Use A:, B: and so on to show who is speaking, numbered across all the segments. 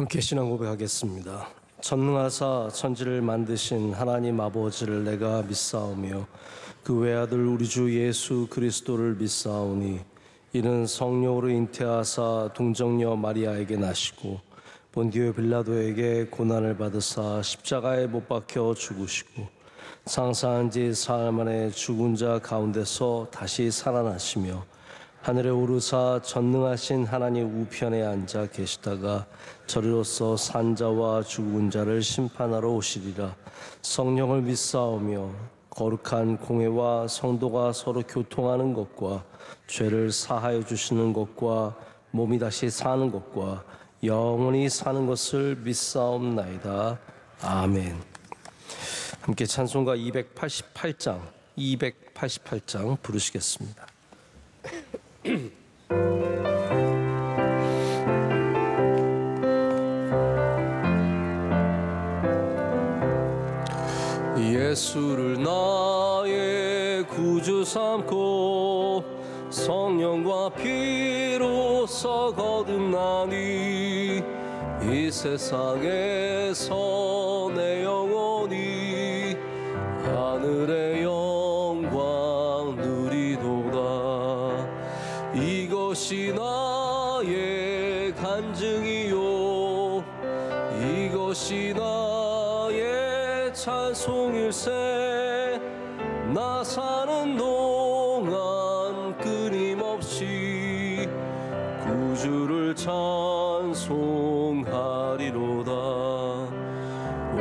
A: 함께 신앙 고백하겠습니다. 전능하사 천지를 만드신 하나님 아버지를 내가 믿사오며 그 외아들 우리 주 예수 그리스도를 믿사오니 이는 성령으로 잉태하사 동정녀 마리아에게 나시고 본디오 빌라도에게 고난을 받으사 십자가에 못 박혀 죽으시고 장사한 지 사흘 만에 죽은 자 가운데서 다시 살아나시며 하늘에 오르사 전능하신 하나님 우편에 앉아 계시다가 저리로서 산자와 죽은 자를 심판하러 오시리라. 성령을 믿사오며 거룩한 공회와 성도가 서로 교통하는 것과 죄를 사하여 주시는 것과 몸이 다시 사는 것과 영원히 사는 것을 믿사옵나이다. 아멘. 함께 찬송가 288장 부르시겠습니다. 예수를 나의 구주 삼고 성령과 피로써 거듭나니 이 세상에서 내 영혼이 하늘의 영광 누리도다. 이것이 나의 간증이요 이것이 나의 찬송일세. 나 사는 동안 끊임없이 구주를 찬송하리로다.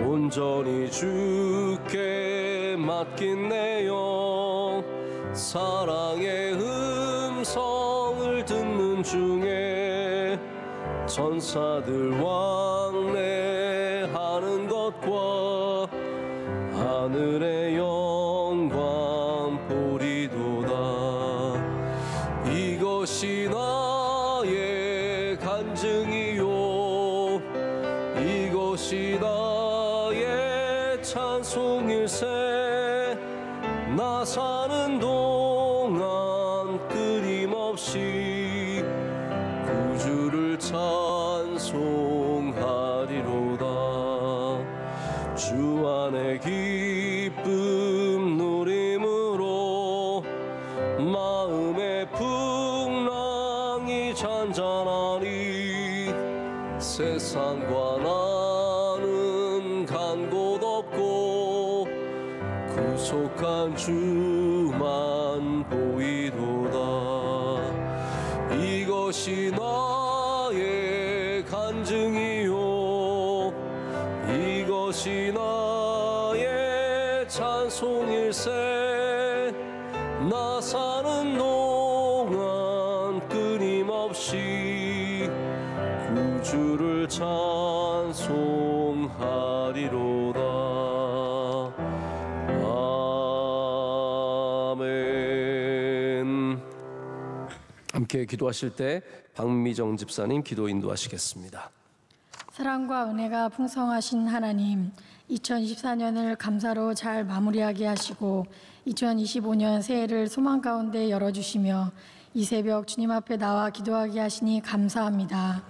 A: 온전히 주께 맡긴 내 영 사랑의 음성을 듣는 중에 천사들 왕래하는 것과 하늘의 영광 보리도다. 이것이 나의 간증이요 이것이 나의 찬송일세. 나 사는 동안 끊임없이 구주를 찬송하리로다. 주 안에 기쁨 누림으로 마음의 풍랑이 잔잔하니 세상과 나는 간 곳 없고 구속한 주만 보이도다. 이것이 나의 간증이요 이것이 나의 찬송일세. 나 사는 동안 끊임없이 구주를 찬송하리로다. 아멘. 함께 기도하실 때 박미정 집사님 기도 인도하시겠습니다.
B: 사랑과 은혜가 풍성하신 하나님, 2024년을 감사로 잘 마무리하게 하시고 2025년 새해를 소망 가운데 열어주시며 이 새벽 주님 앞에 나와 기도하게 하시니 감사합니다.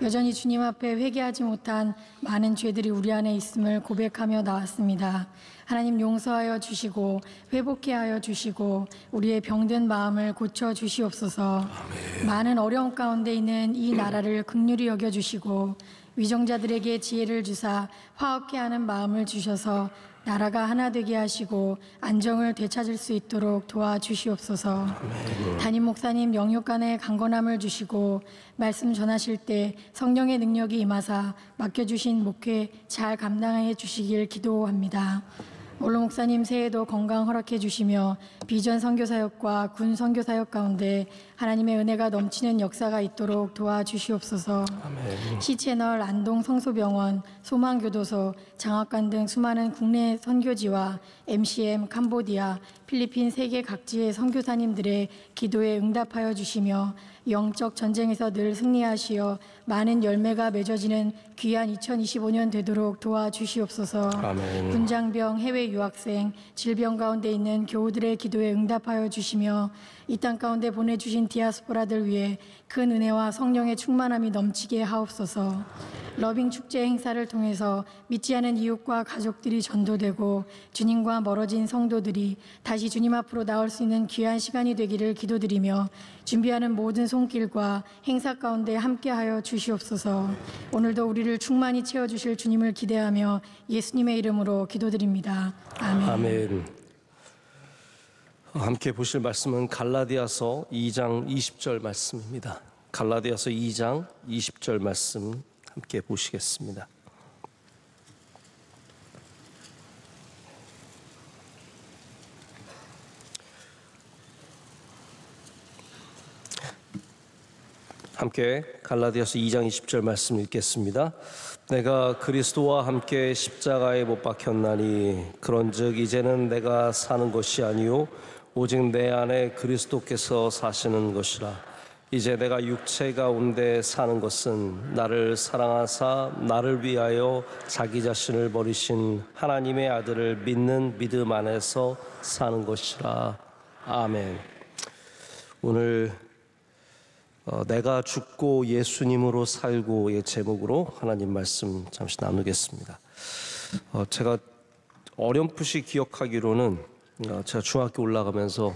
B: 여전히 주님 앞에 회개하지 못한 많은 죄들이 우리 안에 있음을 고백하며 나왔습니다. 하나님 용서하여 주시고 회복케 하여 주시고 우리의 병든 마음을 고쳐 주시옵소서. 아멘. 많은 어려움 가운데 있는 이 나라를 긍휼히 여겨주시고 위정자들에게 지혜를 주사 화합케 하는 마음을 주셔서 나라가 하나 되게 하시고 안정을 되찾을 수 있도록 도와주시옵소서. 담임 목사님 영육간의 강건함을 주시고 말씀 전하실 때 성령의 능력이 임하사 맡겨주신 목회 잘 감당해 주시길 기도합니다. 올로 목사님 새해도 건강 허락해 주시며 비전 선교사역과 군 선교사역 가운데 하나님의 은혜가 넘치는 역사가 있도록 도와주시옵소서. 아멘. 시채널, 안동 성소병원, 소망교도소, 장학관 등 수많은 국내 선교지와 MCM, 캄보디아, 필리핀 세계 각지의 선교사님들의 기도에 응답하여 주시며 영적 전쟁에서 늘 승리하시어 많은 열매가 맺어지는 귀한 2025년 되도록 도와주시옵소서. 아멘. 군장병, 해외 유학생, 질병 가운데 있는 교우들의 기도에 응답하여 주시며 이 땅 가운데 보내주신 디아스포라들 위해 큰 은혜와 성령의 충만함이 넘치게 하옵소서. 러빙 축제 행사를 통해서 믿지 않은 이웃과 가족들이 전도되고 주님과 멀어진 성도들이 다시 주님 앞으로 나올 수 있는 귀한 시간이 되기를 기도드리며 준비하는 모든 손길과 행사 가운데 함께하여 주시옵소서. 오늘도 우리를 충만히 채워주실 주님을 기대하며 예수님의 이름으로 기도드립니다. 아멘.
A: 아멘. 함께 보실 말씀은 갈라디아서 2장 20절 말씀입니다. 갈라디아서 2장 20절 말씀 함께 보시겠습니다. 함께 갈라디아서 2장 20절 말씀 읽겠습니다. 내가 그리스도와 함께 십자가에 못 박혔나니 그런즉 이제는 내가 사는 것이 아니요 오직 내 안에 그리스도께서 사시는 것이라. 이제 내가 육체 가운데 사는 것은 나를 사랑하사 나를 위하여 자기 자신을 버리신 하나님의 아들을 믿는 믿음 안에서 사는 것이라. 아멘. 오늘 내가 죽고 예수님으로 살고의 제목으로 하나님 말씀 잠시 나누겠습니다. 제가 어렴풋이 기억하기로는 제가 중학교 올라가면서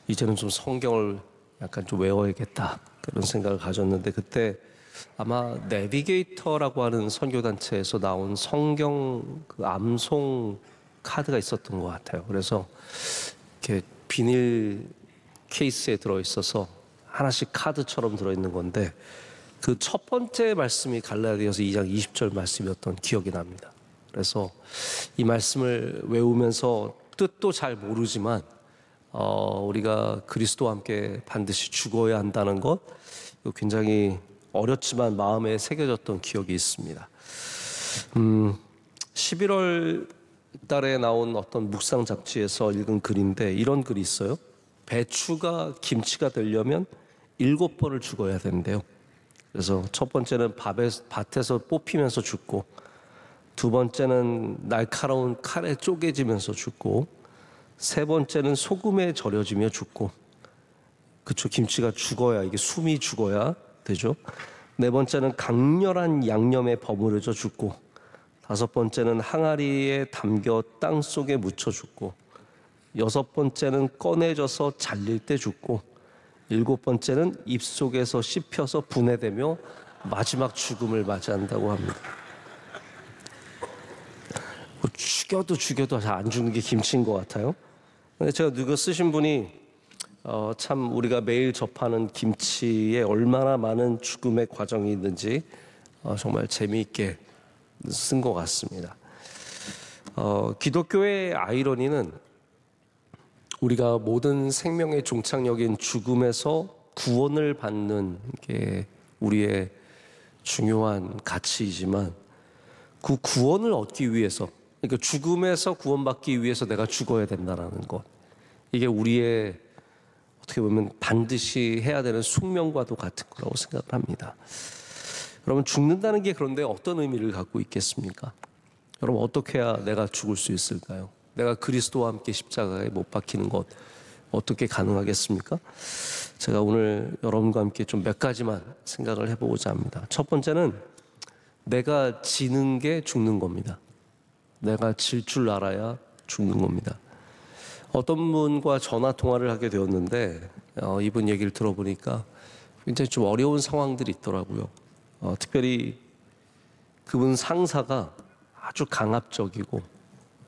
A: 이제는 좀 성경을 약간 좀 외워야겠다 그런 생각을 가졌는데, 그때 아마 내비게이터라고 하는 선교단체에서 나온 성경 그 암송 카드가 있었던 것 같아요. 그래서 이렇게 비닐 케이스에 들어있어서 하나씩 카드처럼 들어있는 건데, 그 첫 번째 말씀이 갈라디아서 2장 20절 말씀이었던 기억이 납니다. 그래서 이 말씀을 외우면서 뜻도 잘 모르지만 우리가 그리스도와 함께 반드시 죽어야 한다는 것, 굉장히 어렸지만 마음에 새겨졌던 기억이 있습니다. 11월 달에 나온 어떤 묵상 잡지에서 읽은 글인데 이런 글이 있어요. 배추가 김치가 되려면 7번을 죽어야 된대요. 그래서 첫 번째는 밭에서 뽑히면서 죽고, 두 번째는 날카로운 칼에 쪼개지면서 죽고, 세 번째는 소금에 절여지며 죽고, 그쵸, 김치가 죽어야, 이게 숨이 죽어야 되죠. 네 번째는 강렬한 양념에 버무려져 죽고, 다섯 번째는 항아리에 담겨 땅 속에 묻혀 죽고, 여섯 번째는 꺼내져서 잘릴 때 죽고, 일곱 번째는 입속에서 씹혀서 분해되며 마지막 죽음을 맞이한다고 합니다. 죽여도 잘 안 죽는 게 김치인 것 같아요. 근데 제가 누가 쓰신 분이 참 우리가 매일 접하는 김치에 얼마나 많은 죽음의 과정이 있는지 정말 재미있게 쓴 것 같습니다. 기독교의 아이러니는 우리가 모든 생명의 종착역인 죽음에서 구원을 받는 게 우리의 중요한 가치이지만, 그 구원을 얻기 위해서, 그러니까 죽음에서 구원받기 위해서 내가 죽어야 된다는 것, 이게 우리의 어떻게 보면 반드시 해야 되는 숙명과도 같은 거라고 생각을 합니다. 여러분, 죽는다는 게 그런데 어떤 의미를 갖고 있겠습니까? 여러분, 어떻게 해야 내가 죽을 수 있을까요? 내가 그리스도와 함께 십자가에 못 박히는 것 어떻게 가능하겠습니까? 제가 오늘 여러분과 함께 좀 몇 가지만 생각을 해보고자 합니다. 첫 번째는 내가 지는 게 죽는 겁니다. 내가 질 줄 알아야 죽는 겁니다. 어떤 분과 전화 통화를 하게 되었는데 이분 얘기를 들어보니까 굉장히 좀 어려운 상황들이 있더라고요. 특별히 그분 상사가 아주 강압적이고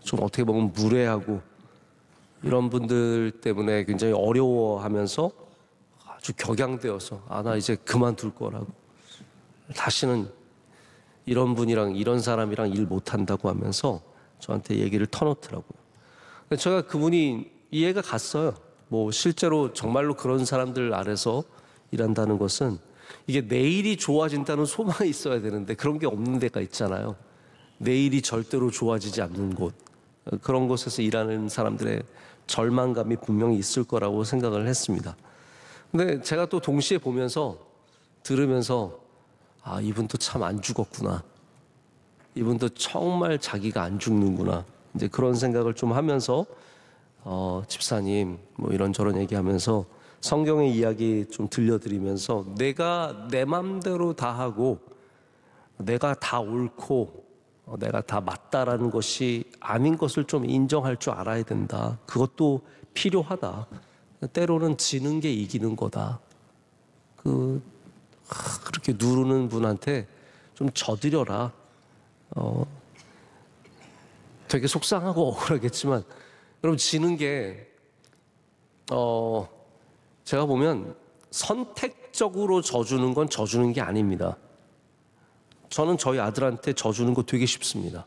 A: 좀 어떻게 보면 무례하고, 이런 분들 때문에 굉장히 어려워하면서 아주 격양되어서 나 이제 그만둘 거라고, 다시는 이런 분이랑 이런 사람이랑 일 못한다고 하면서 저한테 얘기를 터놓더라고요. 제가 그분이 이해가 갔어요. 뭐 실제로 정말로 그런 사람들 아래서 일한다는 것은 이게 내일이 좋아진다는 소망이 있어야 되는데 그런 게 없는 데가 있잖아요. 내일이 절대로 좋아지지 않는 곳, 그런 곳에서 일하는 사람들의 절망감이 분명히 있을 거라고 생각을 했습니다. 근데 제가 또 동시에 보면서 들으면서 이분도 참 안 죽었구나, 이분도 정말 자기가 안 죽는구나, 이제 그런 생각을 좀 하면서 집사님 뭐 이런저런 얘기하면서 성경의 이야기 좀 들려드리면서 내가 내 맘대로 다 하고 내가 다 옳고 내가 다 맞다라는 것이 아닌 것을 좀 인정할 줄 알아야 된다. 그것도 필요하다. 때로는 지는 게 이기는 거다. 그렇게 누르는 분한테 좀 져드려라. 되게 속상하고 억울하겠지만 여러분, 지는 게 제가 보면 선택적으로 져주는 건 져주는 게 아닙니다. 저는 저희 아들한테 져주는 거 되게 쉽습니다.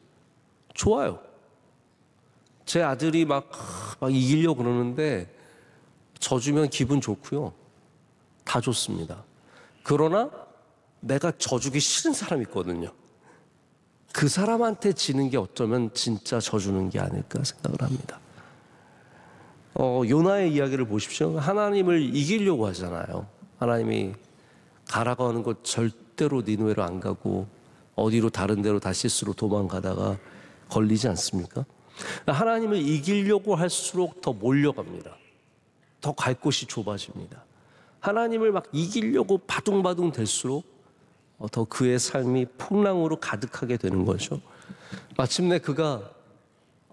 A: 좋아요. 제 아들이 막 이기려고 그러는데 져주면 기분 좋고요. 다 좋습니다. 그러나 내가 져주기 싫은 사람이 있거든요. 그 사람한테 지는 게 어쩌면 진짜 져주는 게 아닐까 생각을 합니다. 요나의 이야기를 보십시오. 하나님을 이기려고 하잖아요. 하나님이 가라고 하는 것 절대로 니느웨로 안 가고 어디로 다른 데로 다시스로 도망가다가 걸리지 않습니까? 하나님을 이기려고 할수록 더 몰려갑니다. 더 갈 곳이 좁아집니다. 하나님을 막 이기려고 바둥바둥 될수록 더 그의 삶이 풍랑으로 가득하게 되는 거죠. 마침내 그가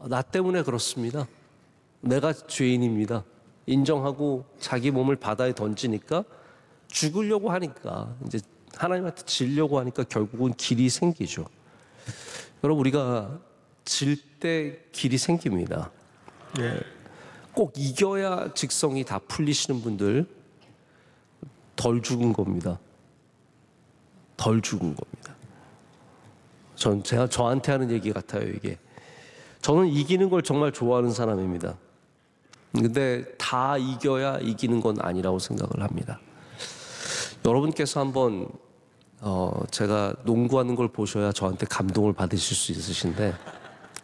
A: 나 때문에 그렇습니다. 내가 죄인입니다. 인정하고 자기 몸을 바다에 던지니까 죽으려고 하니까 이제 하나님한테 지려고 하니까 결국은 길이 생기죠. 여러분, 우리가 질 때 길이 생깁니다. 꼭 이겨야 직성이 다 풀리시는 분들 덜 죽은 겁니다. 덜 죽은 겁니다. 제가 저한테 하는 얘기 같아요, 이게. 저는 이기는 걸 정말 좋아하는 사람입니다. 근데 다 이겨야 이기는 건 아니라고 생각을 합니다. 여러분께서 한번 제가 농구하는 걸 보셔야 저한테 감동을 받으실 수 있으신데,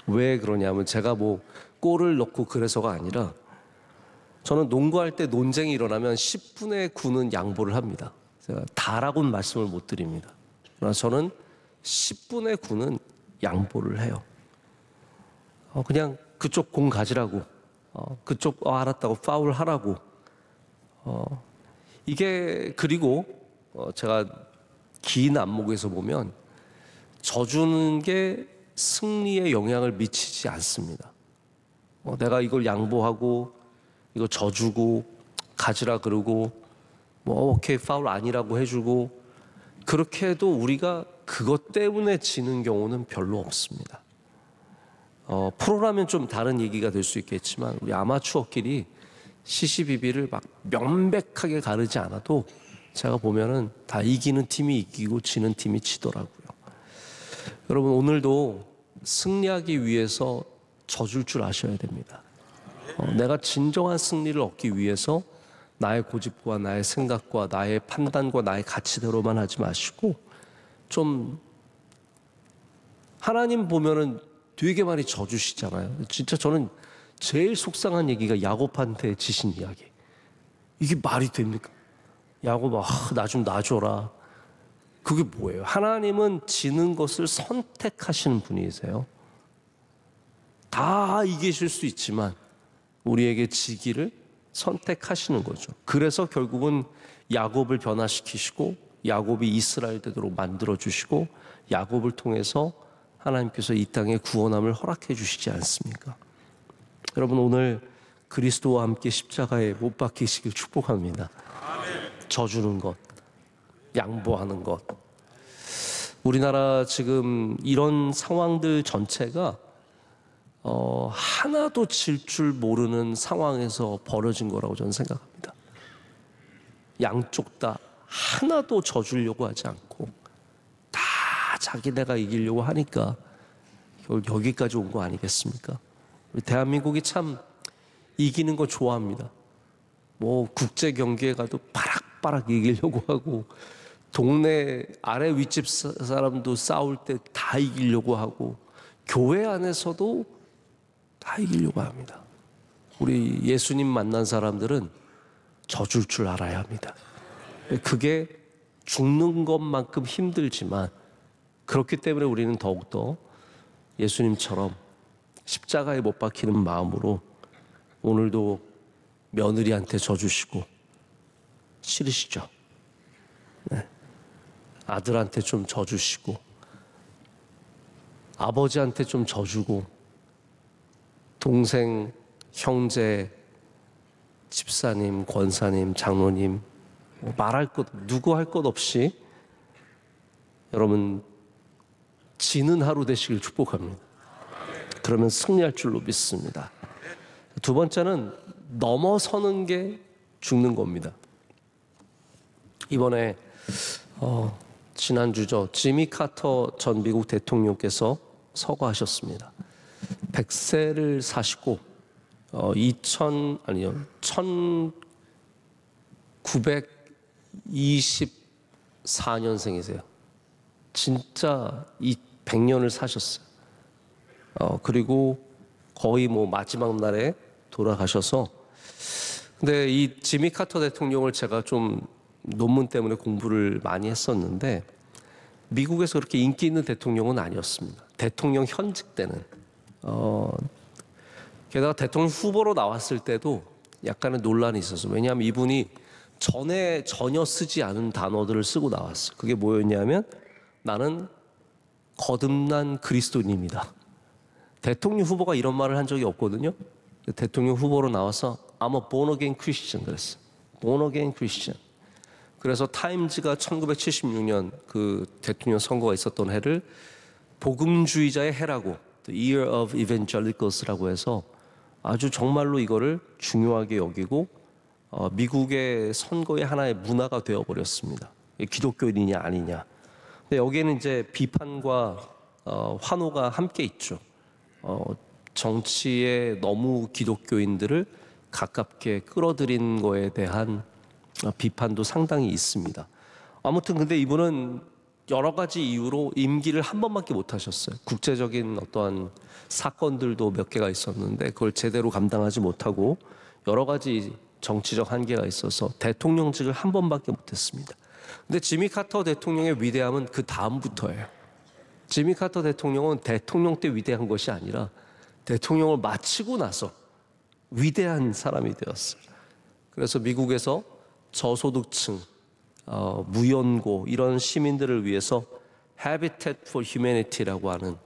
A: 왜 그러냐면 제가 뭐 골을 넣고 그래서가 아니라 저는 농구할 때 논쟁이 일어나면 10분의 9는 양보를 합니다. 제가 다라고는 말씀을 못 드립니다. 그러나 저는 10분의 9는 양보를 해요. 그냥 그쪽 공 가지라고, 그쪽 알았다고 파울 하라고. 이게 그리고 제가 긴 안목에서 보면 져주는 게 승리에 영향을 미치지 않습니다. 내가 이걸 양보하고 이거 져주고 가지라 그러고 오케이 파울 아니라고 해주고 그렇게 해도 우리가 그것 때문에 지는 경우는 별로 없습니다. 프로라면 좀 다른 얘기가 될 수 있겠지만 우리 아마추어끼리 시시비비를 막 명백하게 가르지 않아도 제가 보면은 다 이기는 팀이 이기고 지는 팀이 지더라고요. 여러분, 오늘도 승리하기 위해서 져줄 줄 아셔야 됩니다. 내가 진정한 승리를 얻기 위해서 나의 고집과 나의 생각과 나의 판단과 나의 가치대로만 하지 마시고 좀 하나님 보면은 되게 많이 져주시잖아요. 진짜 저는 제일 속상한 얘기가 야곱한테 지신 이야기. 이게 말이 됩니까? 야곱아, 나 좀 놔줘라. 그게 뭐예요? 하나님은 지는 것을 선택하시는 분이세요. 다 이기실 수 있지만 우리에게 지기를 선택하시는 거죠. 그래서 결국은 야곱을 변화시키시고 야곱이 이스라엘 되도록 만들어주시고 야곱을 통해서 하나님께서 이 땅에 구원함을 허락해 주시지 않습니까? 여러분, 오늘 그리스도와 함께 십자가에 못 박히시길 축복합니다. 져주는 것, 양보하는 것. 우리나라 지금 이런 상황들 전체가 하나도 질 줄 모르는 상황에서 벌어진 거라고 저는 생각합니다. 양쪽 다 하나도 져주려고 하지 않고 다 자기네가 이기려고 하니까 여기까지 온 거 아니겠습니까? 우리 대한민국이 참 이기는 거 좋아합니다. 뭐 국제 경기에 가도 바락바락 이기려고 하고 동네 아래 윗집 사람도 싸울 때 다 이기려고 하고 교회 안에서도 다 이기려고 합니다. 우리 예수님 만난 사람들은 져줄 줄 알아야 합니다. 그게 죽는 것만큼 힘들지만 그렇기 때문에 우리는 더욱더 예수님처럼 십자가에 못 박히는 마음으로 오늘도 며느리한테 져주시고 싫으시죠? 네. 아들한테 좀 져주시고 아버지한테 좀 져주고 동생, 형제, 집사님, 권사님, 장로님 말할 것 누구 할 것 없이 여러분 지는 하루 되시길 축복합니다. 그러면 승리할 줄로 믿습니다. 두 번째는 넘어서는 게 죽는 겁니다. 이번에 지난주죠. 지미 카터 전 미국 대통령께서 서거하셨습니다. 100세를 사시고 1924년생이세요. 진짜 이 100년을 사셨어요. 그리고 거의 뭐 마지막 날에 돌아가셔서 근데 이 지미 카터 대통령을 제가 좀 논문 때문에 공부를 많이 했었는데 미국에서 그렇게 인기 있는 대통령은 아니었습니다. 대통령 현직 때는 게다가 대통령 후보로 나왔을 때도 약간의 논란이 있었어요. 왜냐하면 이분이 전에 전혀 쓰지 않은 단어들을 쓰고 나왔어요. 그게 뭐였냐면 나는 거듭난 그리스도인입니다. 대통령 후보가 이런 말을 한 적이 없거든요. 대통령 후보로 나와서 I'm a born again Christian 그랬어요. born again Christian. 그래서 타임즈가 1976년 그 대통령 선거가 있었던 해를 복음주의자의 해라고 The Year of Evangelicals라고 해서 아주 정말로 이거를 중요하게 여기고 미국의 선거의 하나의 문화가 되어버렸습니다. 기독교인이냐 아니냐. 근데 여기에는 이제 비판과 환호가 함께 있죠. 정치에 너무 기독교인들을 가깝게 끌어들인 거에 대한 비판도 상당히 있습니다. 아무튼 근데 이분은 여러 가지 이유로 임기를 한 번밖에 못 하셨어요. 국제적인 어떠한 사건들도 몇 개가 있었는데 그걸 제대로 감당하지 못하고 여러 가지 정치적 한계가 있어서 대통령직을 한 번밖에 못했습니다. 근데 지미 카터 대통령의 위대함은 그 다음부터예요. 지미 카터 대통령은 대통령 때 위대한 것이 아니라 대통령을 마치고 나서 위대한 사람이 되었어요. 그래서 미국에서 저소득층, 무연고 이런 시민들을 위해서 Habitat for Humanity라고 하는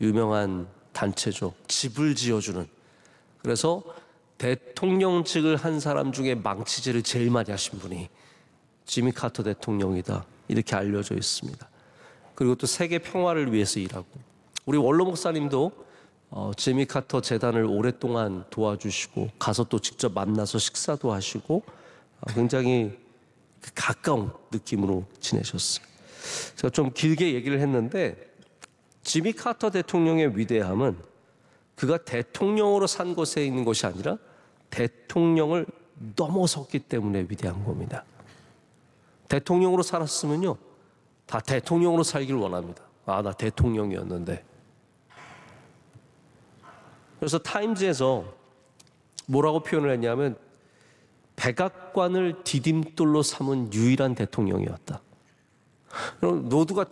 A: 유명한 단체죠. 집을 지어주는. 그래서 대통령직을 한 사람 중에 망치질을 제일 많이 하신 분이 지미 카터 대통령이다. 이렇게 알려져 있습니다. 그리고 또 세계 평화를 위해서 일하고 우리 원로 목사님도 지미 카터 재단을 오랫동안 도와주시고 가서 또 직접 만나서 식사도 하시고 굉장히 가까운 느낌으로 지내셨어요. 제가 좀 길게 얘기를 했는데 지미 카터 대통령의 위대함은 그가 대통령으로 산 것에 있는 것이 아니라 대통령을 넘어섰기 때문에 위대한 겁니다. 대통령으로 살았으면요 다 대통령으로 살기를 원합니다. 아, 나 대통령이었는데. 그래서 타임즈에서 뭐라고 표현을 했냐면 백악관을 디딤돌로 삼은 유일한 대통령이었다. 노두가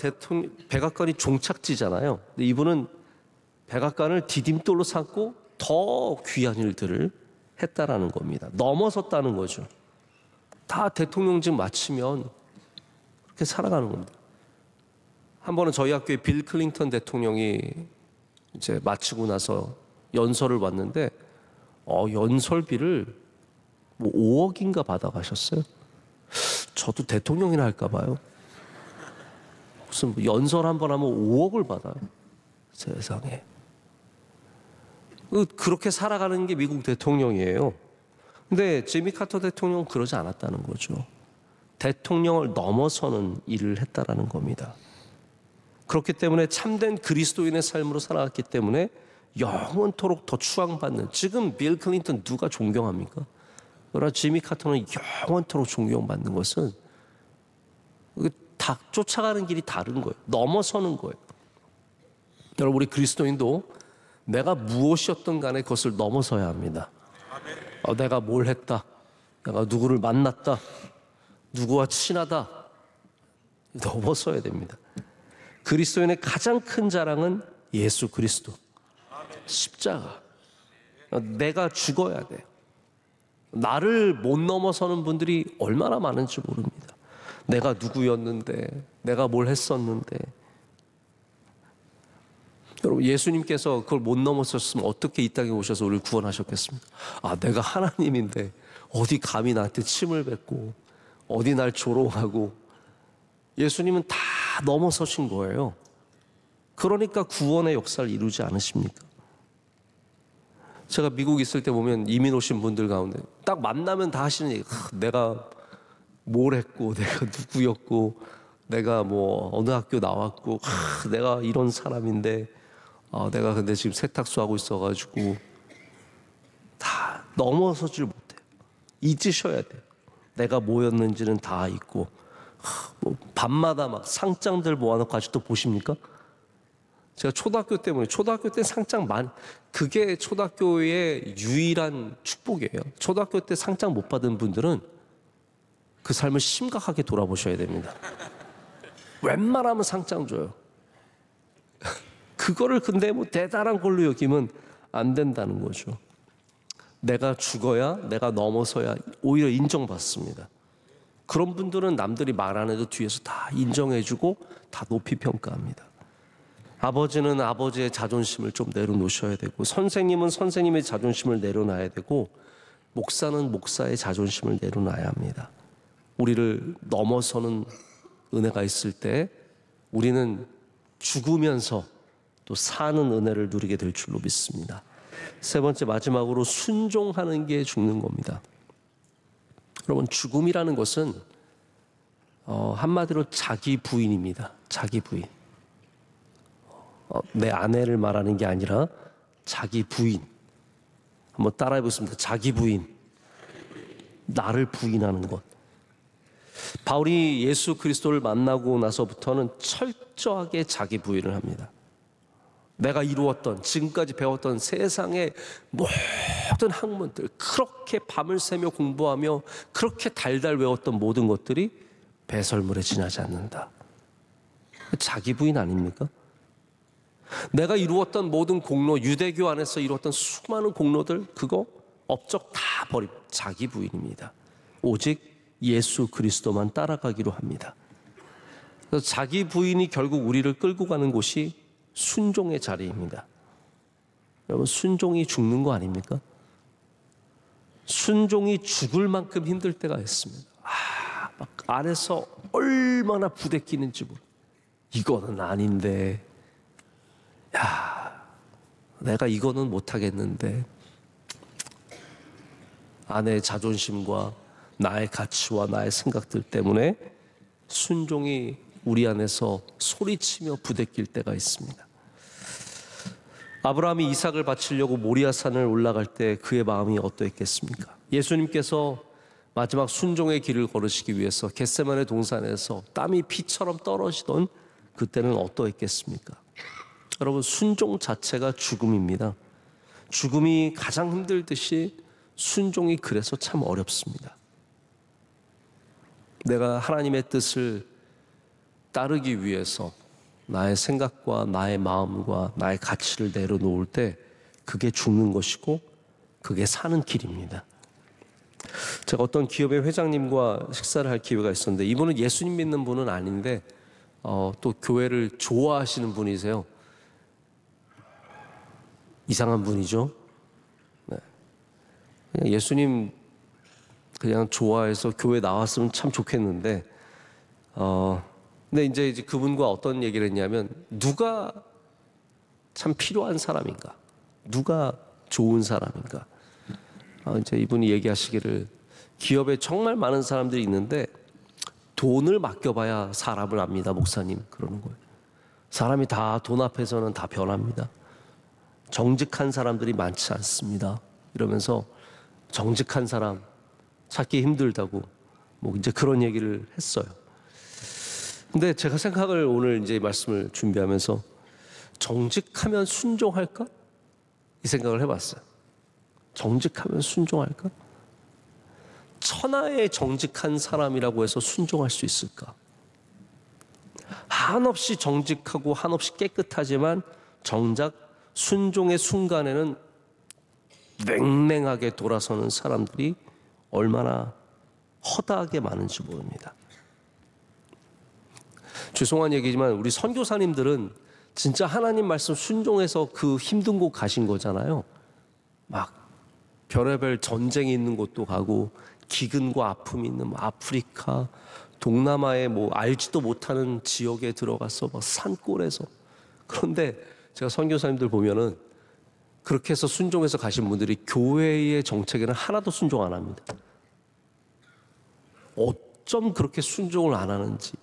A: 백악관이 종착지잖아요. 근데 이분은 백악관을 디딤돌로 삼고 더 귀한 일들을 했다라는 겁니다. 넘어섰다는 거죠. 다 대통령직 마치면 그렇게 살아가는 겁니다. 한 번은 저희 학교에 빌 클린턴 대통령이 이제 마치고 나서 연설을 왔는데 연설비를 뭐 5억인가 받아가셨어요. 저도 대통령이나 할까 봐요. 무슨 연설 한 번 하면 5억을 받아요. 세상에. 그렇게 살아가는 게 미국 대통령이에요. 근데 지미 카터 대통령은 그러지 않았다는 거죠. 대통령을 넘어서는 일을 했다라는 겁니다. 그렇기 때문에 참된 그리스도인의 삶으로 살아갔기 때문에 영원토록 더 추앙받는, 지금 빌 클린턴 누가 존경합니까? 그러나 지미 카터는 영원토록 존경받는 것은 다 쫓아가는 길이 다른 거예요. 넘어서는 거예요. 여러분, 우리 그리스도인도 내가 무엇이었던 간에 그것을 넘어서야 합니다. 내가 뭘 했다, 내가 누구를 만났다, 누구와 친하다, 넘어서야 됩니다. 그리스도인의 가장 큰 자랑은 예수 그리스도, 십자가. 내가 죽어야 돼요. 나를 못 넘어서는 분들이 얼마나 많은지 모릅니다. 내가 누구였는데, 내가 뭘 했었는데. 여러분, 예수님께서 그걸 못 넘어섰으면 어떻게 이 땅에 오셔서 우리를 구원하셨겠습니까? 아, 내가 하나님인데 어디 감히 나한테 침을 뱉고 어디 날 조롱하고. 예수님은 다 넘어서신 거예요. 그러니까 구원의 역사를 이루지 않으십니까? 제가 미국 있을 때 보면 이민 오신 분들 가운데 딱 만나면 다 하시는 얘기, 내가 뭘 했고, 내가 누구였고, 내가 뭐 어느 학교 나왔고, 내가 이런 사람인데, 내가 근데 지금 세탁소 하고 있어가지고. 다 넘어서질 못해요. 잊으셔야 돼요. 내가 뭐였는지는 다 잊고. 뭐 밤마다 막 상장들 모아놓고 아직도 보십니까? 제가 초등학교 때 상장 그게 초등학교의 유일한 축복이에요. 초등학교 때 상장 못 받은 분들은 그 삶을 심각하게 돌아보셔야 됩니다. 웬만하면 상장 줘요. 그거를 근데 뭐 대단한 걸로 여기면 안 된다는 거죠. 내가 죽어야, 내가 넘어서야 오히려 인정받습니다. 그런 분들은 남들이 말 안 해도 뒤에서 다 인정해주고 다 높이 평가합니다. 아버지는 아버지의 자존심을 좀 내려놓으셔야 되고, 선생님은 선생님의 자존심을 내려놔야 되고, 목사는 목사의 자존심을 내려놔야 합니다. 우리를 넘어서는 은혜가 있을 때 우리는 죽으면서 또 사는 은혜를 누리게 될 줄로 믿습니다. 세 번째, 마지막으로 순종하는 게 죽는 겁니다. 여러분, 죽음이라는 것은 한마디로 자기 부인입니다. 자기 부인. 내 아내를 말하는 게 아니라 자기 부인. 한번 따라해 보겠습니다. 자기 부인. 나를 부인하는 것. 바울이 예수 그리스도를 만나고 나서부터는 철저하게 자기 부인을 합니다. 내가 이루었던, 지금까지 배웠던 세상의 모든 학문들, 그렇게 밤을 새며 공부하며 그렇게 달달 외웠던 모든 것들이 배설물에 지나지 않는다. 자기 부인 아닙니까? 내가 이루었던 모든 공로, 유대교 안에서 이루었던 수많은 공로들, 그거 업적 다 버리고 자기 부인입니다. 오직 예수 그리스도만 따라가기로 합니다. 그래서 자기 부인이 결국 우리를 끌고 가는 곳이 순종의 자리입니다. 여러분, 순종이 죽는 거 아닙니까? 순종이 죽을 만큼 힘들 때가 있습니다. 막 안에서 얼마나 부대끼는지 모르. 이거는 아닌데, 내가 이거는 못하겠는데. 아내의 자존심과 나의 가치와 나의 생각들 때문에 순종이 우리 안에서 소리치며 부대낄 때가 있습니다. 아브라함이 이삭을 바치려고 모리아산을 올라갈 때 그의 마음이 어떠했겠습니까? 예수님께서 마지막 순종의 길을 걸으시기 위해서 겟세마네 동산에서 땀이 피처럼 떨어지던 그때는 어떠했겠습니까? 여러분, 순종 자체가 죽음입니다. 죽음이 가장 힘들듯이 순종이 그래서 참 어렵습니다. 내가 하나님의 뜻을 따르기 위해서 나의 생각과 나의 마음과 나의 가치를 내려놓을 때 그게 죽는 것이고 그게 사는 길입니다. 제가 어떤 기업의 회장님과 식사를 할 기회가 있었는데, 이분은 예수님 믿는 분은 아닌데 또 교회를 좋아하시는 분이세요. 이상한 분이죠. 네. 그냥 예수님 그냥 좋아해서 교회 나왔으면 참 좋겠는데, 근데 이제 그분과 어떤 얘기를 했냐면, 누가 참 필요한 사람인가, 누가 좋은 사람인가. 이제 이분이 얘기하시기를, 기업에 정말 많은 사람들이 있는데 돈을 맡겨봐야 사람을 압니다, 목사님. 그러는 거예요. 사람이 다 돈 앞에서는 다 변합니다. 정직한 사람들이 많지 않습니다. 이러면서 정직한 사람 찾기 힘들다고 뭐 이제 그런 얘기를 했어요. 근데 제가 생각을 오늘 이제 말씀을 준비하면서, 정직하면 순종할까? 이 생각을 해봤어요. 정직하면 순종할까? 천하의 정직한 사람이라고 해서 순종할 수 있을까? 한없이 정직하고 한없이 깨끗하지만 정작 순종의 순간에는 냉랭하게 돌아서는 사람들이 얼마나 허다하게 많은지 모릅니다. 죄송한 얘기지만 우리 선교사님들은 진짜 하나님 말씀 순종해서 그 힘든 곳 가신 거잖아요. 막 별의별 전쟁이 있는 곳도 가고 기근과 아픔이 있는 아프리카, 동남아의 알지도 못하는 지역에 들어가서 막 산골에서. 그런데 제가 선교사님들 보면은 그렇게 해서 순종해서 가신 분들이 교회의 정책에는 하나도 순종 안 합니다. 어쩜 그렇게 순종을 안 하는지.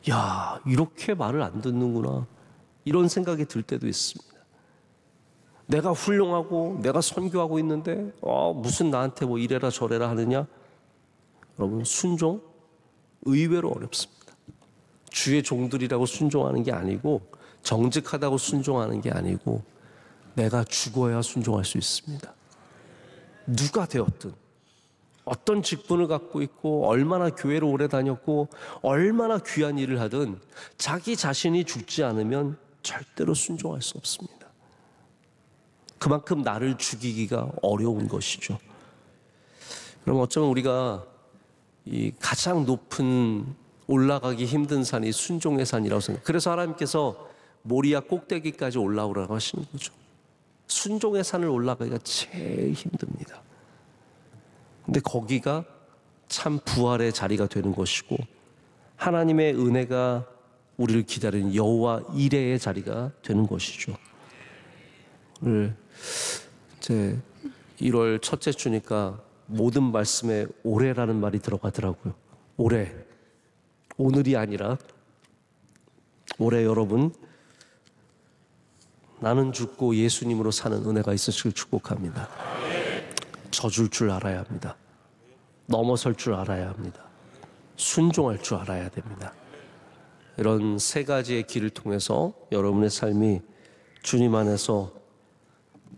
A: 야, 이렇게 말을 안 듣는구나. 이런 생각이 들 때도 있습니다. 내가 훌륭하고 내가 선교하고 있는데 무슨 나한테 이래라 저래라 하느냐? 여러분, 순종 의외로 어렵습니다. 주의 종들이라고 순종하는 게 아니고, 정직하다고 순종하는 게 아니고, 내가 죽어야 순종할 수 있습니다. 누가 되었든, 어떤 직분을 갖고 있고, 얼마나 교회를 오래 다녔고, 얼마나 귀한 일을 하든 자기 자신이 죽지 않으면 절대로 순종할 수 없습니다. 그만큼 나를 죽이기가 어려운 것이죠. 그럼 어쩌면 우리가 이 가장 높은 올라가기 힘든 산이 순종의 산이라고 생각해요. 그래서 하나님께서 모리아 꼭대기까지 올라오라고 하시는 거죠. 순종의 산을 올라가기가 제일 힘듭니다. 근데 거기가 참 부활의 자리가 되는 것이고, 하나님의 은혜가 우리를 기다리는 여호와 이레의 자리가 되는 것이죠. 오늘 이제 1월 첫째 주니까 모든 말씀에 올해라는 말이 들어가더라고요. 올해, 오늘이 아니라 올해 여러분, 나는 죽고 예수님으로 사는 은혜가 있으시길 축복합니다. 져줄 줄 알아야 합니다. 넘어설 줄 알아야 합니다. 순종할 줄 알아야 됩니다. 이런 세 가지의 길을 통해서 여러분의 삶이 주님 안에서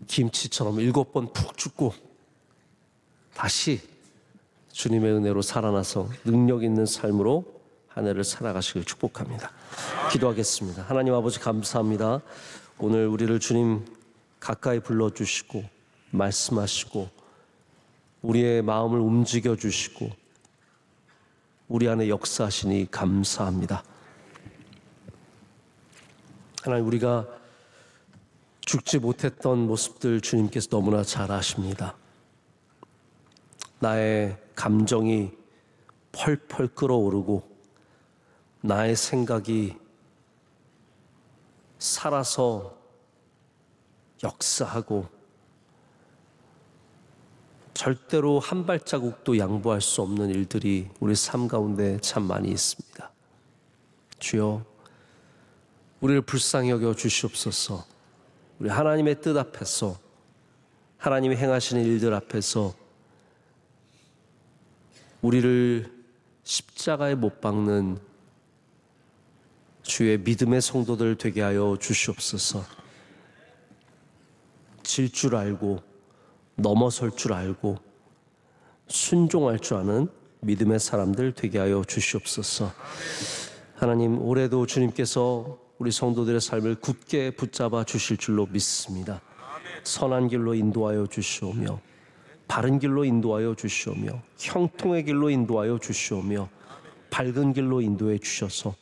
A: 김치처럼 7번 푹 죽고 다시 주님의 은혜로 살아나서 능력 있는 삶으로 한 해를 살아가시길 축복합니다. 기도하겠습니다. 하나님 아버지, 감사합니다. 오늘 우리를 주님 가까이 불러주시고 말씀하시고 우리의 마음을 움직여 주시고 우리 안에 역사하시니 감사합니다. 하나님, 우리가 죽지 못했던 모습들 주님께서 너무나 잘 아십니다. 나의 감정이 펄펄 끓어오르고 나의 생각이 살아서 역사하고 절대로 한 발자국도 양보할 수 없는 일들이 우리 삶 가운데 참 많이 있습니다. 주여, 우리를 불쌍히 여겨 주시옵소서. 우리 하나님의 뜻 앞에서, 하나님이 행하시는 일들 앞에서 우리를 십자가에 못 박는 주의 믿음의 성도들 되게 하여 주시옵소서. 질 줄 알고 넘어설 줄 알고 순종할 줄 아는 믿음의 사람들 되게 하여 주시옵소서. 하나님, 올해도 주님께서 우리 성도들의 삶을 굳게 붙잡아 주실 줄로 믿습니다. 선한 길로 인도하여 주시오며 바른 길로 인도하여 주시오며 형통의 길로 인도하여 주시오며 밝은 길로 인도해 주셔서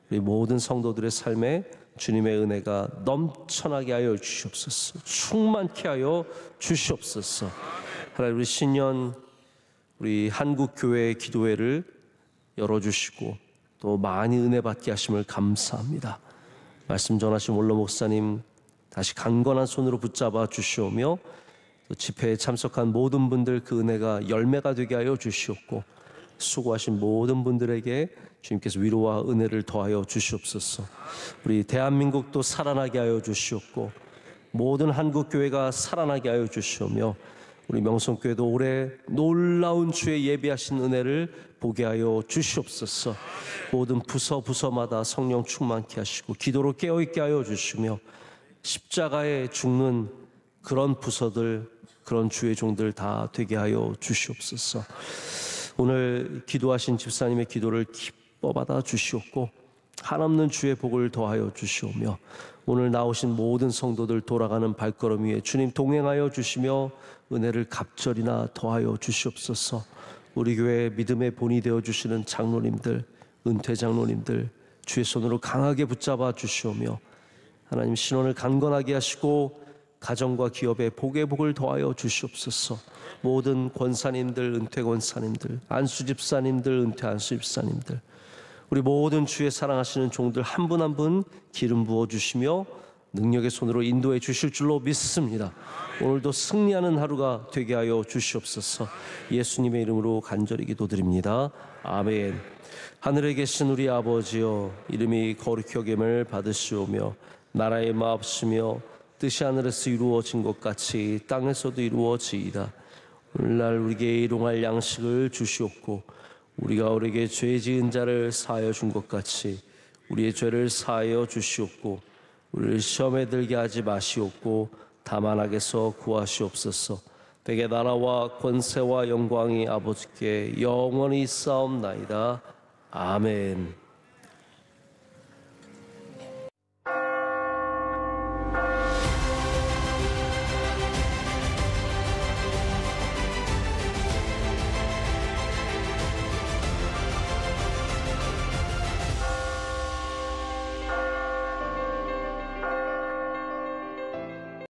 A: 우리 모든 성도들의 삶에 주님의 은혜가 넘쳐나게 하여 주시옵소서. 충만케 하여 주시옵소서. 하나님, 우리 신년 우리 한국교회의 기도회를 열어주시고 또 많이 은혜 받게 하심을 감사합니다. 말씀 전하신 원로 목사님 다시 강건한 손으로 붙잡아 주시오며 또 집회에 참석한 모든 분들 그 은혜가 열매가 되게 하여 주시옵고 수고하신 모든 분들에게 주님께서 위로와 은혜를 더하여 주시옵소서. 우리 대한민국도 살아나게 하여 주시옵고 모든 한국교회가 살아나게 하여 주시오며 우리 명성교회도 올해 놀라운 주의 예비하신 은혜를 보게 하여 주시옵소서. 모든 부서마다 성령 충만케 하시고 기도로 깨어있게 하여 주시며 십자가에 죽는 그런 부서들, 그런 주의 종들 다 되게 하여 주시옵소서. 오늘 기도하신 집사님의 기도를 기뻐 받아 주시옵고 한없는 주의 복을 더하여 주시오며 오늘 나오신 모든 성도들 돌아가는 발걸음 위에 주님 동행하여 주시며 은혜를 갑절이나 더하여 주시옵소서. 우리 교회 믿음의 본이 되어 주시는 장로님들, 은퇴 장로님들 주의 손으로 강하게 붙잡아 주시오며 하나님 신원을 강건하게 하시고 가정과 기업에 복의 복을 더하여 주시옵소서. 모든 권사님들, 은퇴 권사님들, 안수 집사님들, 은퇴 안수 집사님들, 우리 모든 주의 사랑하시는 종들 한 분 한 분 기름 부어 주시며 능력의 손으로 인도해 주실 줄로 믿습니다. 오늘도 승리하는 하루가 되게 하여 주시옵소서. 예수님의 이름으로 간절히 기도드립니다. 아멘. 하늘에 계신 우리 아버지여, 이름이 거룩히 여김을 받으시오며 나라의 마옵시며 뜻이 하늘에서 이루어진 것 같이 땅에서도 이루어지이다. 오늘날 우리에게 일용할 양식을 주시옵고 우리가 우리에게 죄 지은 자를 사하여 준 것 같이 우리의 죄를 사하여 주시옵고 우리를 시험에 들게 하지 마시옵고 다만 악에서 구하시옵소서. 백의 나라와 권세와 영광이 아버지께 영원히 있사옵나이다. 아멘.